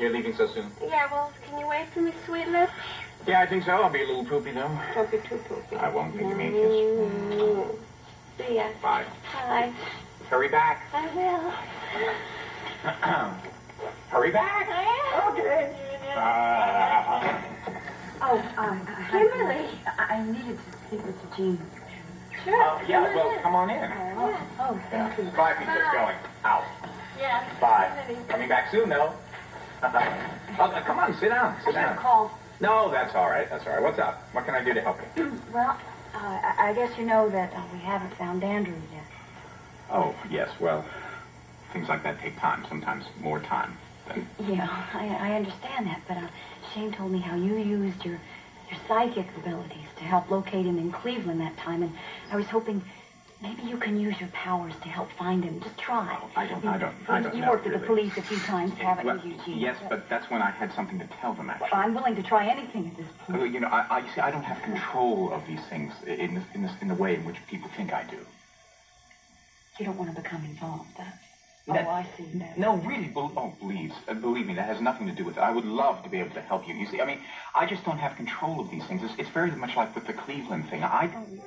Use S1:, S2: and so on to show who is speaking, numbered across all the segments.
S1: You're leaving so soon?
S2: Yeah, well, can you wait for me, sweet lips?
S1: Yeah, I think so. I'll be a little poopy, though.
S2: Don't be too poopy.
S1: I won't. Give me a kiss.
S2: See ya.
S1: Bye.
S2: Bye.
S1: Hurry back.
S2: I will.
S1: Hurry back.
S2: Okay. Kimberly.
S3: I needed to speak with Eugene.
S2: Sure.
S1: Yeah, well, come on in.
S3: Oh, thank you.
S1: Bye, Peter's going. Out.
S2: Yeah.
S1: Bye. Coming back soon, though. Come on, sit down. Sit down.
S3: Call.
S1: No, that's all right. That's all right. What's up? What can I do to help you?
S3: Well, I guess you know that we haven't found Andrew yet.
S1: Oh, yes. Well, things like that take time. Sometimes more time than...
S3: Yeah, I understand that, but Shane told me how you used your psychic abilities to help locate him in Cleveland that time, and I was hoping maybe you can use your powers to help find him. Just try.
S1: Oh, I don't
S3: You
S1: know,
S3: worked with
S1: really.
S3: the police a few times, haven't
S1: Well,
S3: you, Eugene?
S1: yes, but that's when I had something to tell them, actually.
S3: Well, I'm willing to try anything at this point.
S1: You know, you see, I don't have control of these things in the way in which people think I do.
S3: You don't want to become involved, huh?
S1: That,
S3: I see.
S1: No, really, please, believe me, that has nothing to do with it. I would love to be able to help you. You see, I mean, I just don't have control of these things. It's very much like with the Cleveland thing. I don't...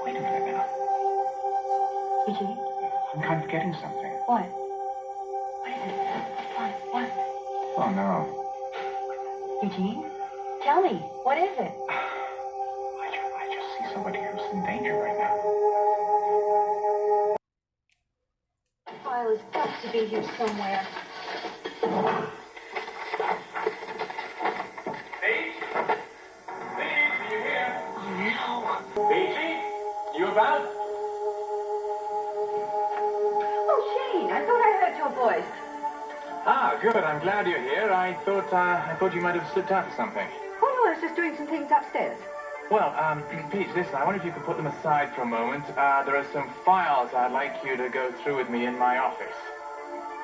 S1: Wait a minute now.
S3: Eugene?
S1: I'm kind of getting something.
S3: What? What is it? What?
S1: Oh, no.
S3: Eugene? Tell me, what is it?
S1: I just see somebody who's in danger right now.
S3: The file has got to be here somewhere.
S1: Paige? Paige, are you here?
S3: Oh, no.
S1: Paige? You about?
S3: Oh, Shane, I thought I heard your voice.
S1: Ah, good. I'm glad you're here. I thought you might have slipped out for something.
S3: Oh, no, I was just doing some things upstairs.
S1: Well, Peach, listen, I wonder if you could put them aside for a moment. There are some files I'd like you to go through with me in my office.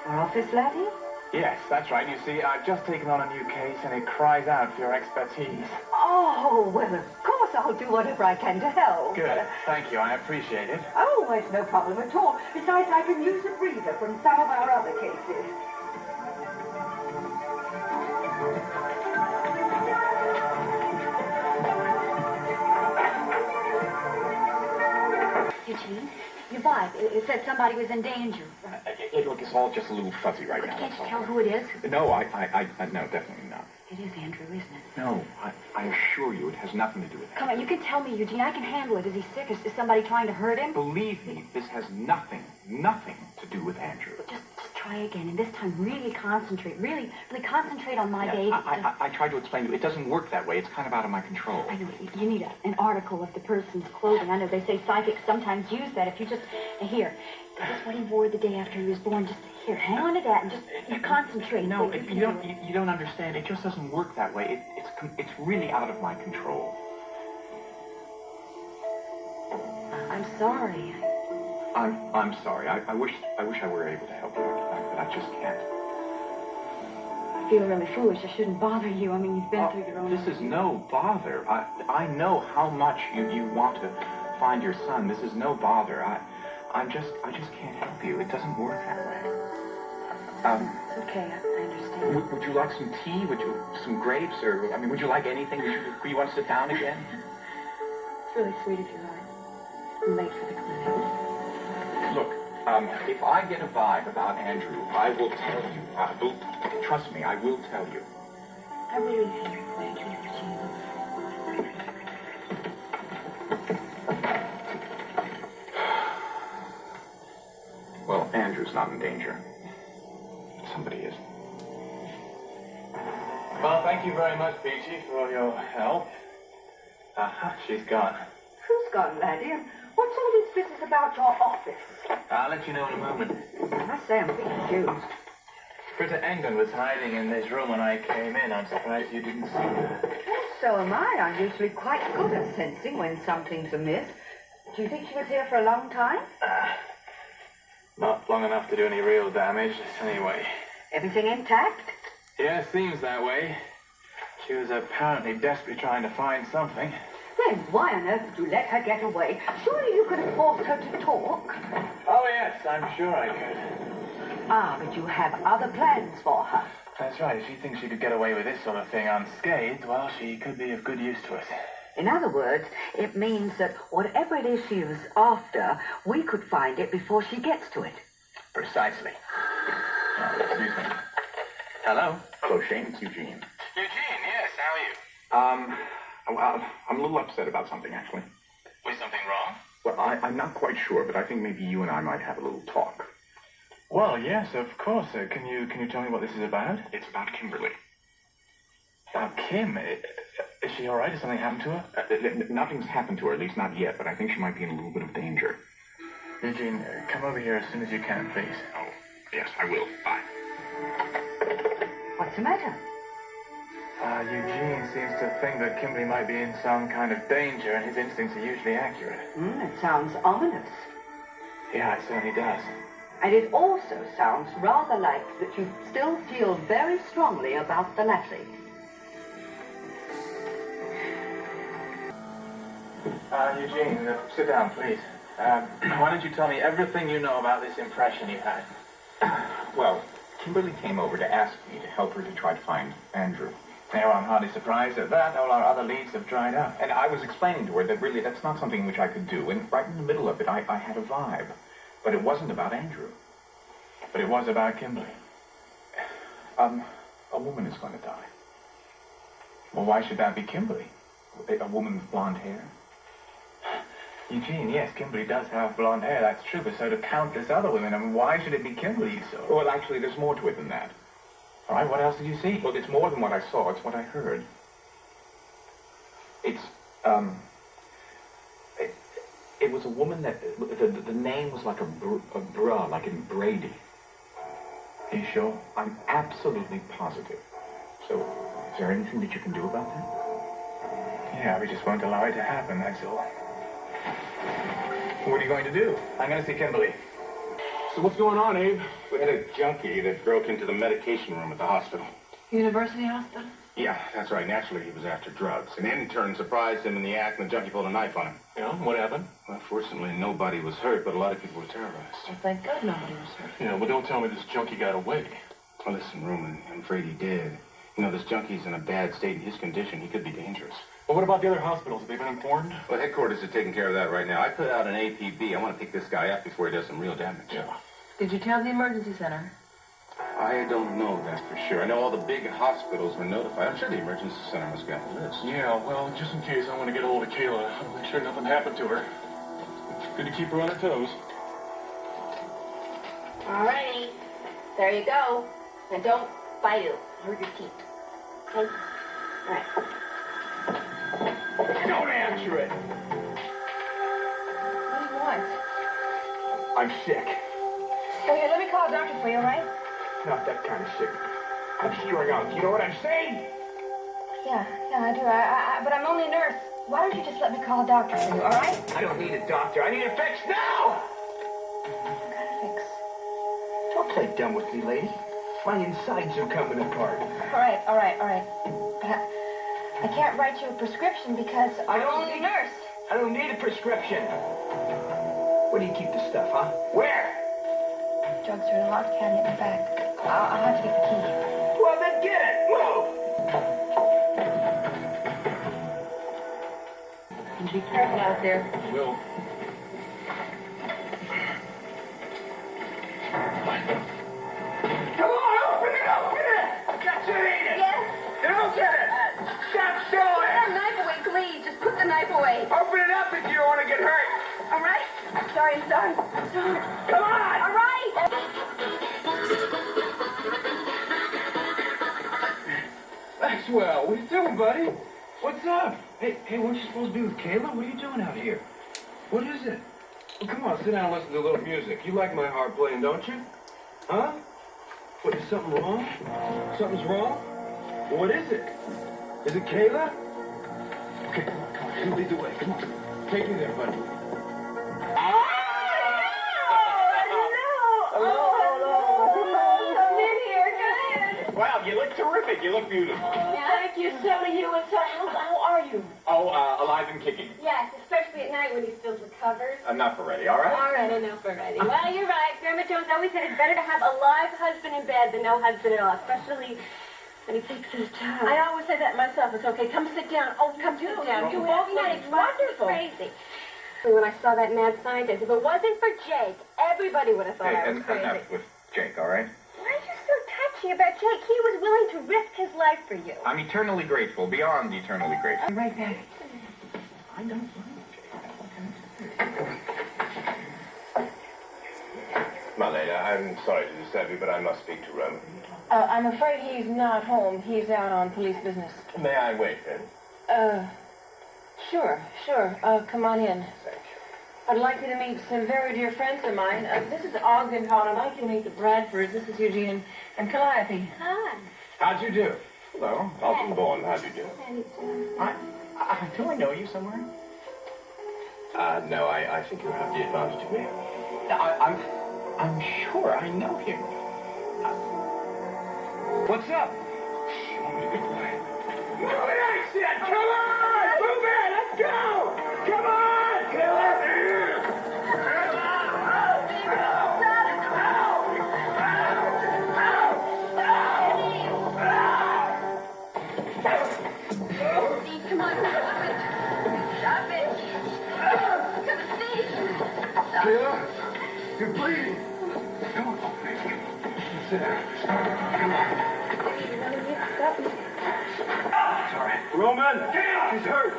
S3: Our office, laddie?
S1: Yes, that's right. You see, I've just taken on a new case, and it cries out for your expertise.
S3: Oh, well, of course I'll do whatever I can to help.
S1: Good. Thank you. I appreciate it.
S3: Oh, it's no problem at all. Besides, I can use a breather from some of our other cases. Eugene, your vibe, it said somebody was in danger.
S1: Look, it's all just a little fuzzy right now.
S3: Can't you tell who it is?
S1: No, no, definitely not.
S3: It is Andrew, isn't it?
S1: No, I assure you, it has nothing to do with that.
S3: Come on, you can tell me, Eugene. I can handle it. Is he sick? Is somebody trying to hurt him?
S1: Believe me, this has nothing to do with Andrew.
S3: Just try again, and this time really concentrate. Really concentrate on my day.
S1: I tried to explain to you. It doesn't work that way. It's kind of out of my control.
S3: I know. You need an article of the person's clothing. I know they say psychics sometimes use that. If you just... Here. This is what he wore the day after he was born. Just here, hang on to that and just concentrate.
S1: No, you don't understand. It just doesn't work that way. It's really out of my control.
S3: I'm sorry.
S1: I'm sorry. I wish I were able to help you, but I just can't.
S3: I feel really foolish. I shouldn't bother you. I mean, you've been through your own...
S1: This is no bother. I know how much you want to find your son. This is no bother. I just can't help you. It doesn't work that way.
S3: It's okay. I understand.
S1: Would you like some tea? Some grapes? Or, I mean, would you like anything? Do you want to sit down again?
S3: It's really sweet of you, I'm late for the clinic.
S1: Look, if I get a vibe about Andrew, I will tell you. Trust me, I will tell you.
S3: I really think thank you, Eugene.
S1: Well, Andrew's not in danger. Somebody is. Well, thank you very much, Peachy, for all your help. She's gone.
S3: Who's gone, laddie? And what's all this business about your office?
S1: I'll let you know in a moment.
S3: I must say I'm a bit confused.
S1: Britta England was hiding in this room when I came in. I'm surprised you didn't see her.
S3: Well, so am I. I'm usually quite good at sensing when something's amiss. Do you think she was here for a long time?
S1: Not long enough to do any real damage, anyway.
S3: Everything intact?
S1: Yeah, seems that way. She was apparently desperately trying to find something.
S3: Then why on earth did you let her get away? Surely you could have forced her to talk.
S1: Oh, yes, I'm sure I could.
S4: Ah, but you have other plans for her.
S1: That's right. If she thinks she could get away with this sort of thing unscathed, well, she could be of good use to us.
S4: In other words, it means that whatever it is she was after, we could find it before she gets to it.
S1: Precisely. Excuse me. Hello? Hello, Shane. It's Eugene. Eugene, yes. How are you? Well, I'm a little upset about something, actually. Was something wrong? Well, I'm not quite sure, but I think maybe you and I might have a little talk. Well, yes, of course. Can you tell me what this is about? It's about Kimberly. About Kim? Is she all right? Has something happened to her? Nothing's happened to her, at least not yet, but I think she might be in a little bit of danger. Eugene, come over here as soon as you can, please. Oh, yes, I will. Bye.
S4: What's the matter?
S1: Eugene seems to think that Kimberly might be in some kind of danger, and his instincts are usually accurate.
S4: It sounds ominous.
S1: Yeah, it certainly does.
S4: And it also sounds rather like that you still feel very strongly about the Lassie.
S1: Eugene, sit down, please. Why don't you tell me everything you know about this impression you had? Well, Kimberly came over to ask me to help her to try to find Andrew. Now, I'm hardly surprised at that. All our other leads have dried up. And I was explaining to her that really that's not something which I could do. And right in the middle of it, I had a vibe. But it wasn't about Andrew. But it was about Kimberly. A woman is going to die. Well, why should that be Kimberly? A woman with blonde hair? Eugene, yes, Kimberly does have blonde hair, that's true, but so do countless other women. I mean, why should it be Kimberly so? Well, actually, there's more to it than that. All right, what else did you see? Well, it's more than what I saw, it's what I heard. It's, it was a woman that, the name was like a bra, like in Brady. Are you sure? I'm absolutely positive. So, is there anything that you can do about that? Yeah, we just won't allow it to happen, that's all. What are you going to do? I'm going to see Kimberly.
S5: So what's going on, Abe? We had a junkie that broke into the medication room at the hospital.
S2: University Hospital?
S5: Yeah, that's right. Naturally, he was after drugs. An intern surprised him in the act, and the junkie pulled a knife on him.
S6: Yeah, what happened?
S5: Well, fortunately, nobody was hurt, but a lot of people were terrorized.
S2: Well, thank God nobody was hurt.
S6: Yeah, well, don't tell me this junkie got away.
S5: Well, listen, Roman, I'm afraid he did. You know, this junkie's in a bad state. In his condition, he could be dangerous.
S6: Well, what about the other hospitals? Have they been informed?
S5: Well, headquarters are taking care of that right now. I put out an APB. I want to pick this guy up before he does some real damage.
S6: Yeah.
S2: Did you tell the emergency center?
S5: I don't know that for sure. I know all the big hospitals were notified. I'm sure the emergency center must be on the list.
S6: Yeah, well, just in case, I want to get a hold of Kayla. I want to make sure nothing happened to her. It's good to keep her on her toes.
S2: All righty. There you go. And don't bite it. Hurt your teeth. Okay? All right.
S1: Don't answer it!
S2: What do you want?
S1: I'm sick.
S2: Oh, here, let me call a doctor for you, all right?
S1: Not that kind of sick. I'm strung out. You know what I'm saying?
S2: Yeah, I do. But I'm only a nurse. Why don't you just let me call a doctor for you, all right?
S1: I don't need a doctor. I need a fix now!
S2: What kind of fix?
S1: Don't play dumb with me, lady. My insides are coming apart.
S2: All right. But I can't write you a prescription because I'm only a nurse.
S1: I don't need a prescription. Where do you keep the stuff, huh? Where?
S2: Drugs are in a locked cabinet in the back. I'll have to get the key.
S1: Well, then get it. Move!
S2: And be careful out there.
S6: Will.
S1: Come on, open it! Got you in it!
S2: Yes?
S1: Open it! Stop
S2: Put
S1: showing!
S2: that knife away, please. Just put the knife away.
S1: Open it up if you don't want to get hurt!
S2: All right? I'm sorry.
S1: Come on!
S2: All right.
S7: Maxwell, what are you doing, buddy? What's up? Hey, weren't you supposed to be with Kayla? What are you doing out here? What is it? Well, come on, sit down and listen to a little music. You like my harp playing, don't you? Huh? What, is something wrong? Something's wrong? Well, what is it? Is it Kayla? Okay, come on. You lead the way. Come on. Take me there, buddy.
S2: Hello. Come in here. Come in.
S1: Wow, you look terrific. You look beautiful.
S2: Thank you, so do you. And so, how are you?
S1: Oh, alive and kicking.
S2: Yes, especially at night when he still recovers.
S1: Enough already, all right?
S2: All right, enough already. Well, you're right. Grandma Jones always said it's better to have a live husband in bed than no husband at all, especially when he takes his time.
S8: I always say that myself. It's okay. Come sit down. Oh, come sit down. You both look
S2: It's wonderful. Crazy. When I saw that mad scientist, if it wasn't for Jake, everybody would have thought I was crazy.
S1: Enough with Jake, all right?
S2: Why are you so touchy about Jake? He was willing to risk his life for you.
S1: I'm eternally grateful, beyond eternally grateful.
S8: I'm right back.
S1: I don't mind Jake.
S5: Marlena, I'm sorry to disturb you, but I must speak to Roman.
S8: I'm afraid he's not home. He's out on police business.
S5: May I wait, then?
S8: Sure. Come on in.
S5: Thank you.
S8: I'd like you to meet some very dear friends of mine. This is Ogden Hall. I'd like you to meet the Bradfords. This is Eugene and Calliope.
S2: Hi.
S5: How'd you do?
S1: Hello.
S5: Alton-born, how'd you do?
S1: Do I know you somewhere?
S5: No, I think you have the advantage of me.
S1: I'm sure I know him.
S7: What's up?
S1: Good boy.
S7: Move it, I said! Come on! Move it! Let's go! Come on! Get up here!
S2: Steve, come on, stop it. Stop it. Come on, Steve.
S7: Kayla, you're bleeding. Come on. Sit down. Come on. It's all right. Roman! She's hurt.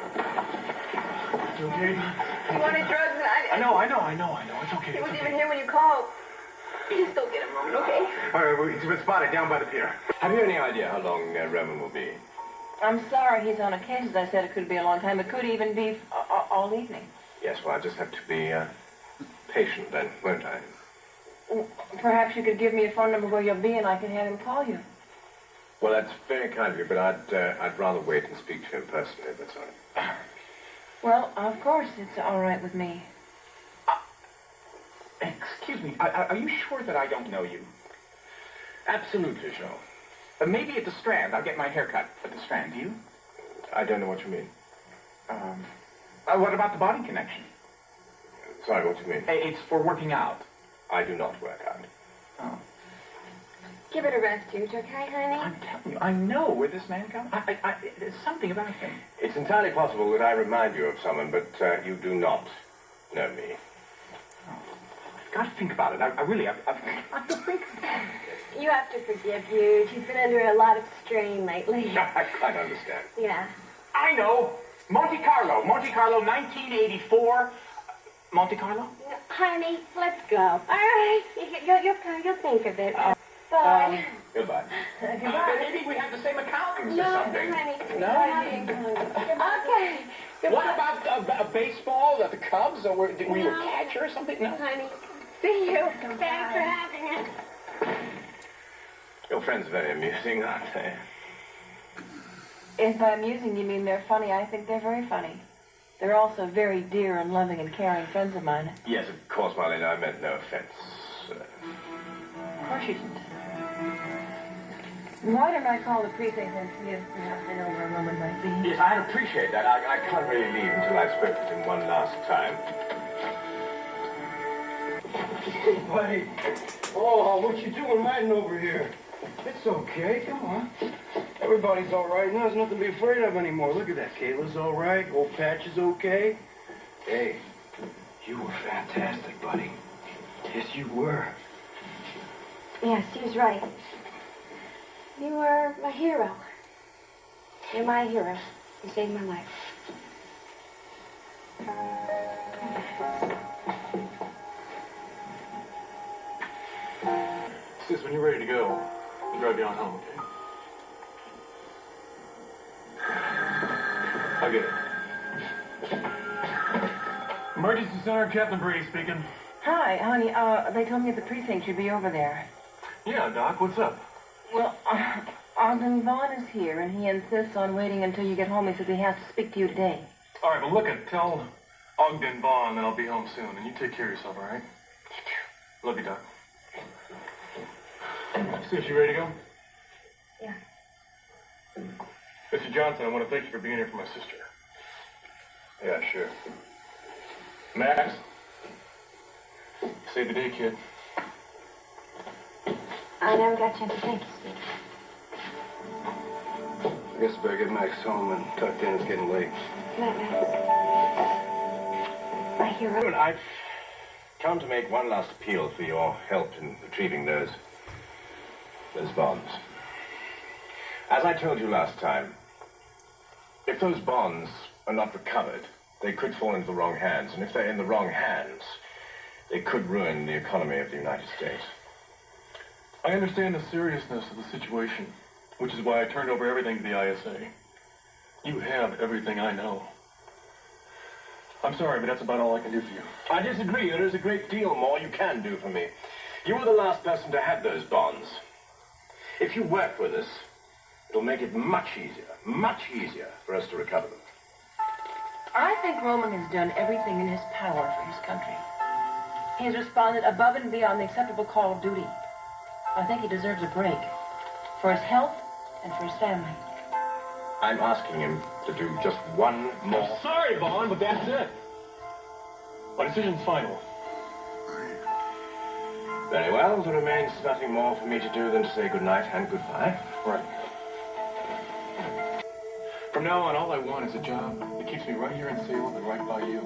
S7: You okay?
S2: You wanted drugs?
S7: I know. It's okay.
S2: He wasn't even here when you called. Just go get him, Roman, okay?
S7: All right, he's been spotted down by the pier.
S5: Have you any idea how long Roman will be?
S8: I'm sorry he's on a case. As I said, it could be a long time. It could even be all evening.
S5: Yes, well, I just have to be patient then, won't I?
S8: Perhaps you could give me a phone number where you'll be and I can have him call you.
S5: Well, that's very kind of you, but I'd rather wait and speak to him personally, if that's all right.
S8: Well, of course, it's all right with me.
S1: Excuse me, are you sure that I don't know you?
S5: Absolutely sure.
S1: Maybe at the Strand. I'll get my hair cut at the Strand. Do you?
S5: I don't know what you mean.
S1: What about the body connection?
S5: Sorry, what do you mean?
S1: It's for working out.
S5: I do not work out.
S1: Oh.
S2: Give it a rest, Juge, okay, honey?
S1: I'm telling you, I know where this man comes. There's something about him.
S5: It's entirely possible that I remind you of someone, but you do not know me.
S1: I've got to think about it. I really have to think about it.
S2: You have to forgive Juge. He's been under a lot of strain lately.
S5: I quite understand.
S2: Yeah.
S1: I know. Monte Carlo, 1984. Monte Carlo?
S2: Honey, let's go. All right. You'll think of it. Bye.
S5: Goodbye.
S1: Maybe we have the same accountants or something.
S2: Honey.
S1: No?
S2: Okay.
S1: What about baseball, the Cubs, or were you a catcher or something? No?
S2: Honey, see you. Thanks for having us.
S5: Your friends are very amusing, aren't they?
S8: If by amusing you mean they're funny, I think they're very funny. They're also very dear and loving and caring friends of mine.
S5: Yes, of course, Marlena, I meant no offense.
S8: Of course you didn't. Why don't I call the precinct and see if perhaps they know where Roman might be?
S5: Yes, I'd appreciate that. I can't really leave until I've spoken to him one last time.
S7: Buddy. Oh, what you doing riding over here? It's okay, come on. Everybody's all right now. There's nothing to be afraid of anymore. Look at that. Kayla's all right. Old Patch is okay. Hey, you were fantastic, buddy. Yes, you were.
S2: Yes, he's right. You were my hero. You're my hero. You saved my life.
S6: Sis, when you're ready to go, I'll drive you on home, okay? I'll get it. Emergency Center, Captain Brady speaking.
S8: Hi, honey. They told me at the precinct you'd be over there.
S6: Yeah, Doc, what's up?
S8: Well, Ogden Vaughn is here, and he insists on waiting until you get home. He says he has to speak to you today.
S6: All right, well, look, tell Ogden Vaughn that I'll be home soon, and you take care of yourself, all right? Love you, Doc. Sis, you ready to go?
S2: Yeah.
S6: Mr. Johnson, I want to thank you for being here for my sister.
S7: Yeah, sure.
S6: Max, save the day, kid.
S2: I never got a chance to thank you, Steve.
S7: I guess I better get Max home and tucked in. It's getting late.
S2: Good night, Max. My hero.
S5: I've come to make one last appeal for your help in retrieving those bonds. As I told you last time, if those bonds are not recovered, they could fall into the wrong hands. And if they're in the wrong hands, they could ruin the economy of the United States.
S6: I understand the seriousness of the situation, which is why I turned over everything to the ISA. You have everything I know. I'm sorry, but that's about all I can do for you.
S5: I disagree. There is a great deal more you can do for me. You were the last person to have those bonds. If you work with us, it'll make it much easier for us to recover them.
S8: I think Roman has done everything in his power for his country. He has responded above and beyond the acceptable call of duty. I think he deserves a break. For his health and for his family.
S5: I'm asking him to do just one more.
S6: I'm sorry, Vaughn, but that's it. My decision's final.
S5: Very well. There remains nothing more for me to do than to say good night and goodbye.
S6: Right. From now on, all I want is a job that keeps me right here in Salem and right by you.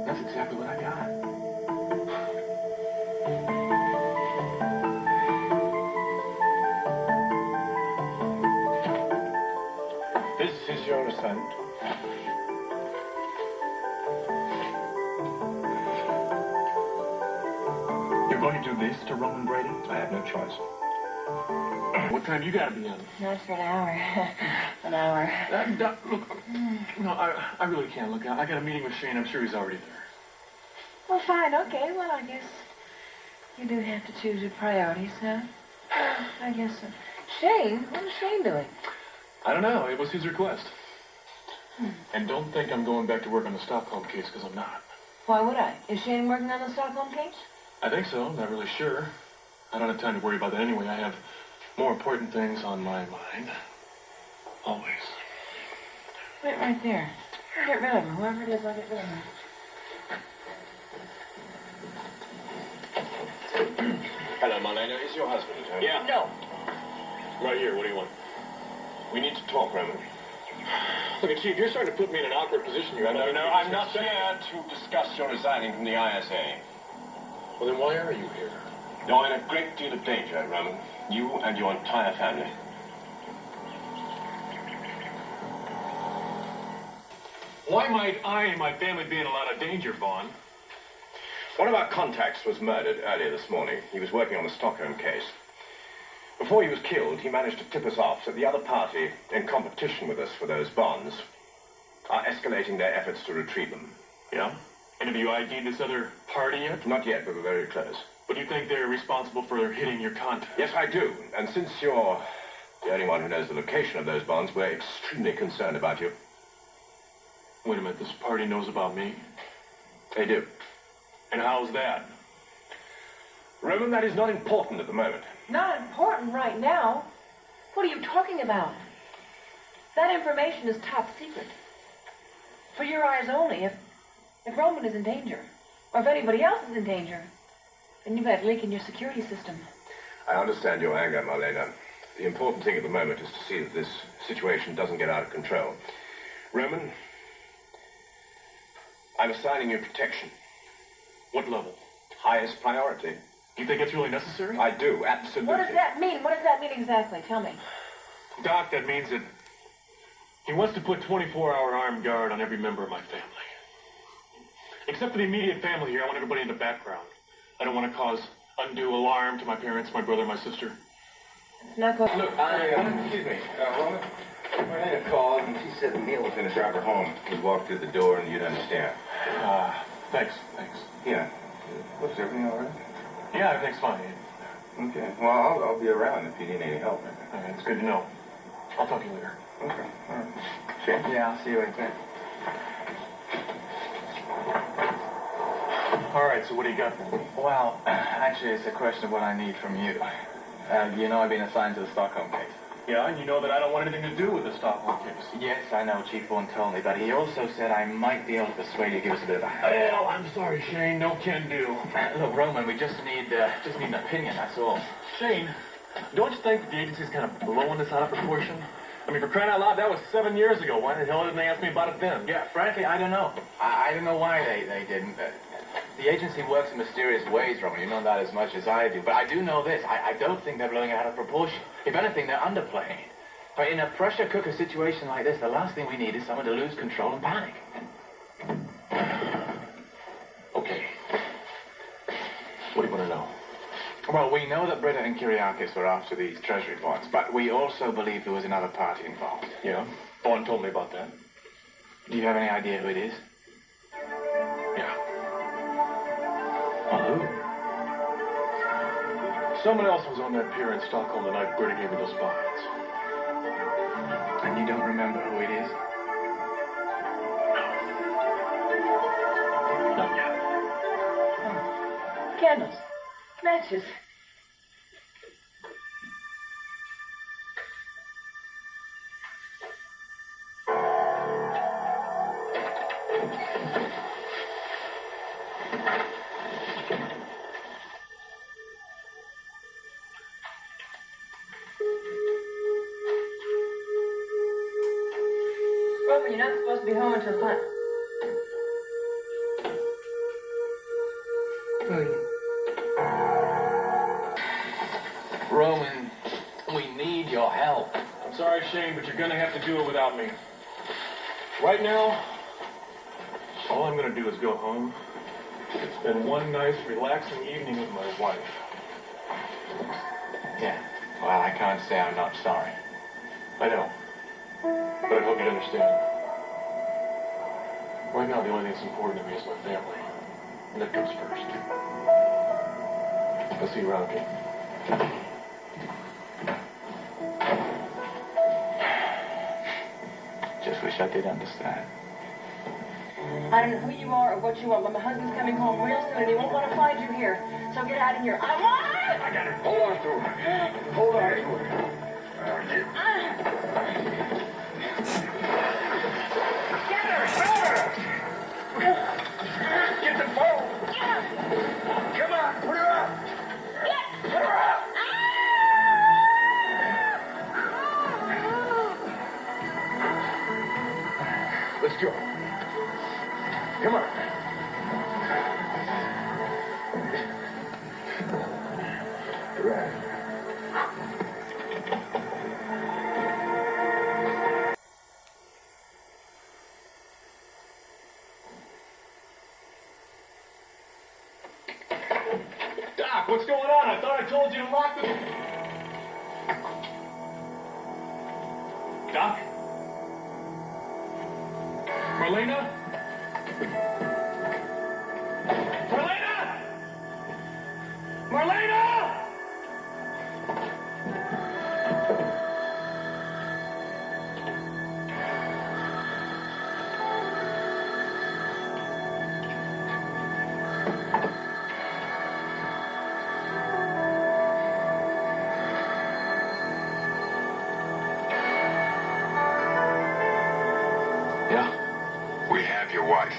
S6: That's exactly what I got.
S5: This is your assignment.
S6: You're going to do this to Roman Brady?
S5: I have no choice.
S6: What time you gotta be in?
S8: Not for an hour. An hour.
S6: Look, no, I really can't. Look, I got a meeting with Shane. I'm sure he's already there.
S8: Well, fine, okay. Well, I guess you do have to choose your priorities, huh? I guess so. Shane? What is Shane doing?
S6: I don't know. It was his request. And don't think I'm going back to work on the Stockholm case, because I'm not.
S8: Why would I? Is Shane working on the Stockholm case?
S6: I think so. Not really sure. I don't have time to worry about that anyway. I have more important things on my mind. Always.
S8: Wait right there. I'll get rid of him. Whoever it is, I'll get rid of him.
S5: Hello, Marlena. Is your husband at home?
S6: Yeah.
S8: No.
S6: Right here. What do you want?
S5: We need to talk, Roman.
S6: Look, Chief, you're starting to put me in an awkward position.
S5: No, I'm not here to discuss your resigning from the ISA.
S6: Well, then why are you here?
S5: You're in a great deal of danger, Roman. You and your entire family.
S6: Why might I and my family be in a lot of danger, Vaughn?
S5: One of our contacts was murdered earlier this morning. He was working on the Stockholm case. Before he was killed, he managed to tip us off that the other party, in competition with us for those bonds, are escalating their efforts to retrieve them.
S6: Yeah? And have you ID'd this other party yet?
S5: Not yet, but we're very close.
S6: But you think they're responsible for hitting your contact?
S5: Yes, I do. And since you're the only one who knows the location of those bonds, we're extremely concerned about you.
S6: Wait a minute, this party knows about me?
S5: They do.
S6: And how's that?
S5: Roman, that is not important at the moment.
S8: Not important right now. What are you talking about? That information is top secret. For your eyes only. If Roman is in danger, or if anybody else is in danger, then you've had a leak in your security system.
S5: I understand your anger, Marlena. The important thing at the moment is to see that this situation doesn't get out of control. Roman, I'm assigning you protection.
S6: What level?
S5: Highest priority.
S6: Do you think it's really necessary?
S5: I do, absolutely.
S8: What does that mean? What does that mean exactly? Tell me.
S6: Doc, that means that he wants to put 24-hour armed guard on every member of my family. Except for the immediate family here, I want everybody in the background. I don't want to cause undue alarm to my parents, my brother, my sister.
S8: It's not going.
S5: Look, excuse me, Roman. Marlena called and she said Neil was going to drive her home. We'd walk through the door and you'd understand.
S6: Thanks.
S5: Yeah. Looks everything all right?
S6: Yeah, everything's fine.
S5: Okay. Well, I'll be around if you need any help.
S6: Okay, it's good to know. I'll talk to you later.
S5: Okay. All right. Shane?
S7: Yeah, I'll see you later.
S6: All right, so what do you got?
S7: Well, actually, it's a question of what I need from you.
S1: You know I've been assigned to the Stockholm case.
S6: Yeah, and you know that I don't want anything to do with the Stockholm case.
S1: Yes, I know. Chief Bourne told me, but he also said I might be able to persuade you to give us a bit of a hand.
S6: Well, I'm sorry, Shane. No can do.
S1: Look, Roman, we just need an opinion, that's all.
S6: Shane, don't you think the agency's kind of blowing this out of proportion? I mean, for crying out loud, that was 7 years ago. Why the hell didn't they ask me about it then?
S1: Yeah, frankly, I don't know. I don't know why they didn't. The agency works in mysterious ways, Roman. You know that as much as I do. But I do know this. I don't think they're blowing it out of proportion. If anything, they're underplaying it. But in a pressure cooker situation like this, the last thing we need is someone to lose control and panic.
S6: Okay. What do you want to know?
S1: Well, we know that Britta and Kyriakis were after these Treasury bonds, but we also believe there was another party involved.
S6: Yeah? Vaughn told me about that.
S1: Do you have any idea who it is?
S6: Yeah. Who? Someone else was on that pier in Stockholm the night Britta gave me those bonds.
S1: And you don't remember who it is?
S6: No. Not yet.
S8: Candles. Matches. Roman, you're not supposed to be home until 5.
S1: Roman, we need your help.
S6: I'm sorry, Shane, but you're going to have to do it without me. Right now, all I'm going to do is go home and spend one nice, relaxing evening with my wife.
S1: Yeah. Well, I can't say I'm not sorry.
S6: I know. But I hope you'd understand. Right now, the only thing that's important to me is my family. And that comes first. I'll see you around, okay?
S1: Just wish I did understand.
S8: I don't know who you are or what you want, but my husband's coming home real soon and he won't want to find you here. So get out of here. I
S6: got it. Hold on to her. Hold on to her.
S8: Get her!
S6: Get the phone! Come on, put her up! Put her up! Let's go. Come on. Right. Doc, what's going on? I thought I told you to lock the... Doc? Marlena? Marlena! Marlena!
S1: Yeah?
S9: We have your wife.